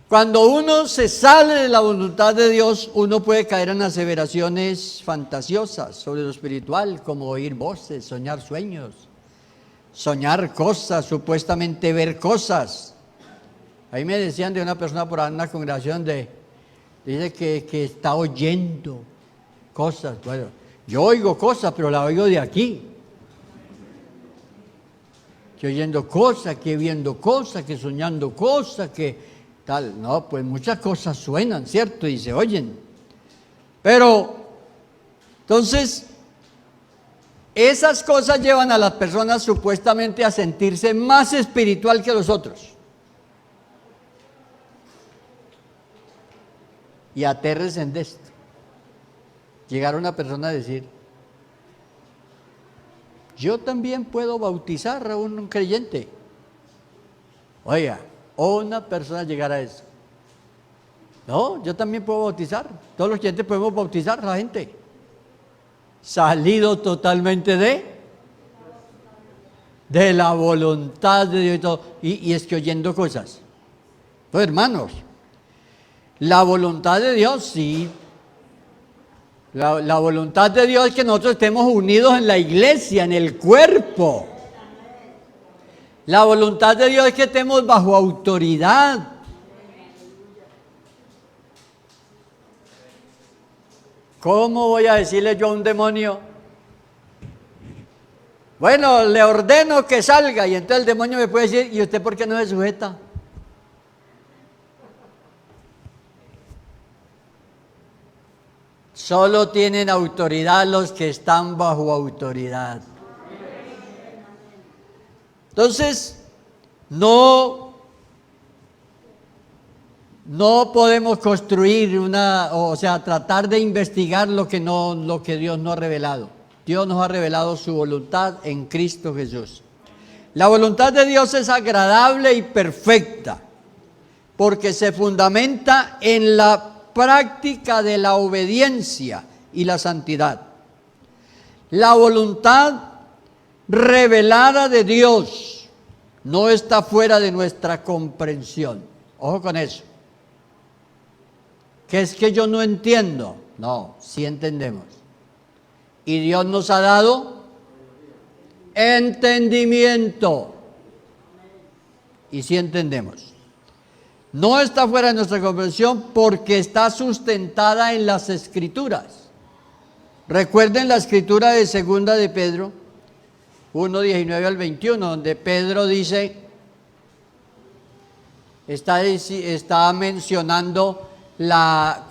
[SPEAKER 1] cuando uno se sale de la voluntad de Dios, uno puede caer en aseveraciones fantasiosas sobre lo espiritual, como oír voces, soñar sueños. Soñar cosas, supuestamente ver cosas. Ahí me decían de una persona por ahí en una congregación dice que está oyendo cosas. Bueno, yo oigo cosas, pero las oigo de aquí. Que oyendo cosas, que viendo cosas, que soñando cosas, que tal. No, pues muchas cosas suenan, ¿cierto? Y se oyen. Pero, entonces, esas cosas llevan a las personas supuestamente a sentirse más espiritual que los otros. Y atérrese en esto. Llegar una persona a decir, yo también puedo bautizar a un creyente. Oiga, o una persona llegar a eso. No, yo también puedo bautizar. Todos los creyentes podemos bautizar a la gente. Salido totalmente de la voluntad de Dios y todo. Y es que oyendo cosas. Entonces, hermanos, la voluntad de Dios, sí. La voluntad de Dios es que nosotros estemos unidos en la iglesia, en el cuerpo. La voluntad de Dios es que estemos bajo autoridad. ¿Cómo voy a decirle yo a un demonio? Bueno, le ordeno que salga, y entonces el demonio me puede decir, ¿y usted por qué no se sujeta? Solo tienen autoridad los que están bajo autoridad. Entonces, no podemos construir tratar de investigar lo que Dios no ha revelado. Dios nos ha revelado su voluntad en Cristo Jesús. La voluntad de Dios es agradable y perfecta, porque se fundamenta en la práctica de la obediencia y la santidad. La voluntad revelada de Dios no está fuera de nuestra comprensión. Ojo con eso. ¿Qué es que yo no entiendo? No, sí entendemos. Y Dios nos ha dado entendimiento. Y sí entendemos. No está fuera de nuestra comprensión porque está sustentada en las Escrituras. Recuerden la escritura de 2 de Pedro 1, 19 al 21, donde Pedro dice, está mencionando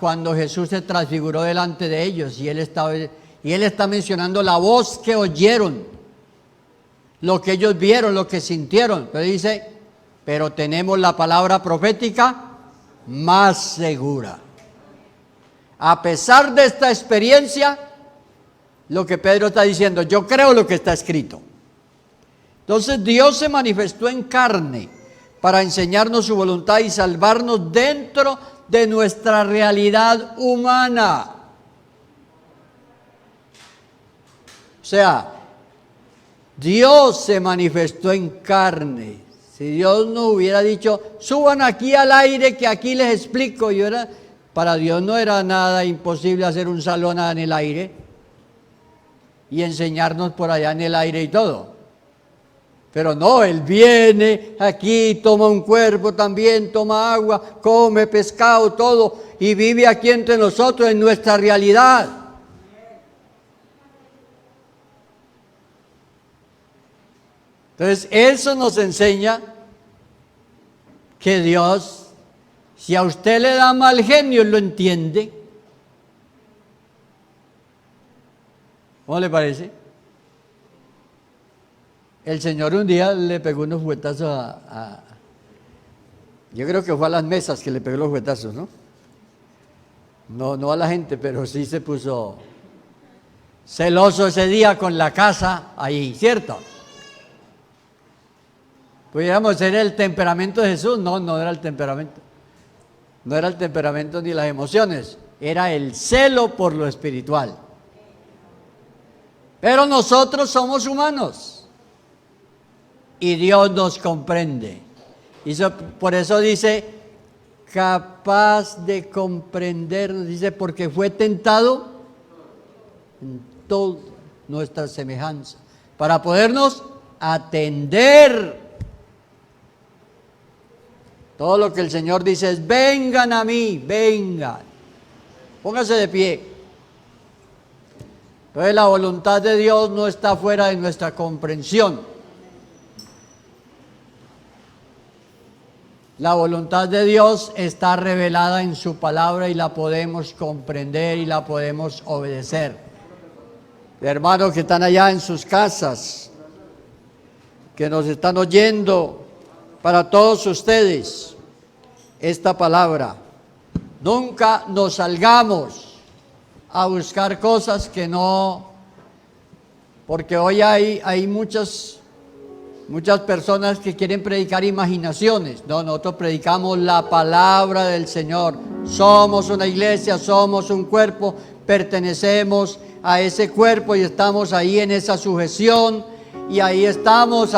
[SPEAKER 1] cuando Jesús se transfiguró delante de ellos, y él está mencionando la voz que oyeron, lo que ellos vieron, lo que sintieron. Pero dice, pero tenemos la palabra profética más segura. A pesar de esta experiencia, lo que Pedro está diciendo, yo creo lo que está escrito. Entonces Dios se manifestó en carne para enseñarnos su voluntad y salvarnos dentro de nuestra realidad humana. O sea, Dios se manifestó en carne. Si Dios nos hubiera dicho, suban aquí al aire que aquí les explico, para Dios no era nada imposible hacer un salón en el aire y enseñarnos por allá en el aire y todo. Pero no, Él viene aquí, toma un cuerpo también, toma agua, come pescado, todo, y vive aquí entre nosotros en nuestra realidad. Entonces, eso nos enseña que Dios, si a usted le da mal genio, Él lo entiende. ¿Cómo le parece? El Señor un día le pegó unos juguetazos yo creo que fue a las mesas que le pegó los juguetazos, ¿no? No a la gente, pero sí se puso celoso ese día con la casa ahí, ¿cierto? Pudiéramos ser el temperamento de Jesús. No era el temperamento. No era el temperamento ni las emociones. Era el celo por lo espiritual. Pero nosotros somos humanos. Y Dios nos comprende. Por eso dice, capaz de comprendernos. Dice, porque fue tentado en toda nuestra semejanza. Para podernos atender. Todo lo que el Señor dice es, vengan a mí, vengan. Póngase de pie. Entonces la voluntad de Dios no está fuera de nuestra comprensión. La voluntad de Dios está revelada en su palabra y la podemos comprender y la podemos obedecer. Hermanos que están allá en sus casas, que nos están oyendo, para todos ustedes, esta palabra Nunca nos salgamos a buscar cosas que no, porque hoy hay muchas personas que quieren predicar imaginaciones. No, nosotros predicamos la palabra del Señor. Somos una iglesia, somos un cuerpo, pertenecemos a ese cuerpo y estamos ahí en esa sujeción, y ahí estamos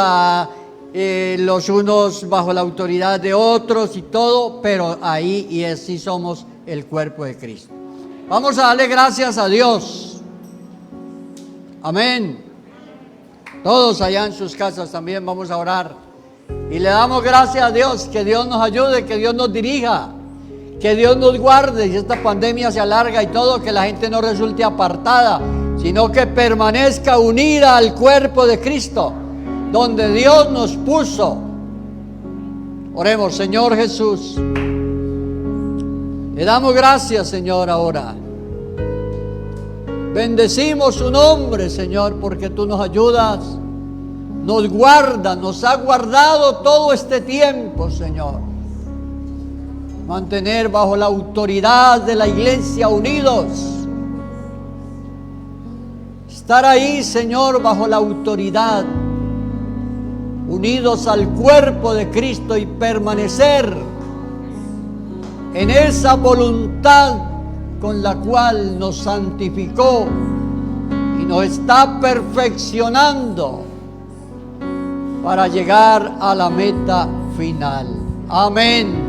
[SPEAKER 1] los unos bajo la autoridad de otros y todo, pero ahí y así somos el cuerpo de Cristo. Vamos a darle gracias a Dios. Amén. Todos allá en sus casas también vamos a orar y le damos gracias a Dios, que Dios nos ayude, que Dios nos dirija, que Dios nos guarde, y esta pandemia se alarga y todo, que la gente no resulte apartada, sino que permanezca unida al cuerpo de Cristo, donde Dios nos puso. Oremos. Señor Jesús, le damos gracias, Señor, ahora. Bendecimos su nombre, Señor, porque tú nos ayudas, nos guardas, nos ha guardado todo este tiempo, Señor. Mantener bajo la autoridad de la iglesia unidos. Estar ahí, Señor, bajo la autoridad, unidos al cuerpo de Cristo, y permanecer en esa voluntad con la cual nos santificó y nos está perfeccionando para llegar a la meta final. Amén.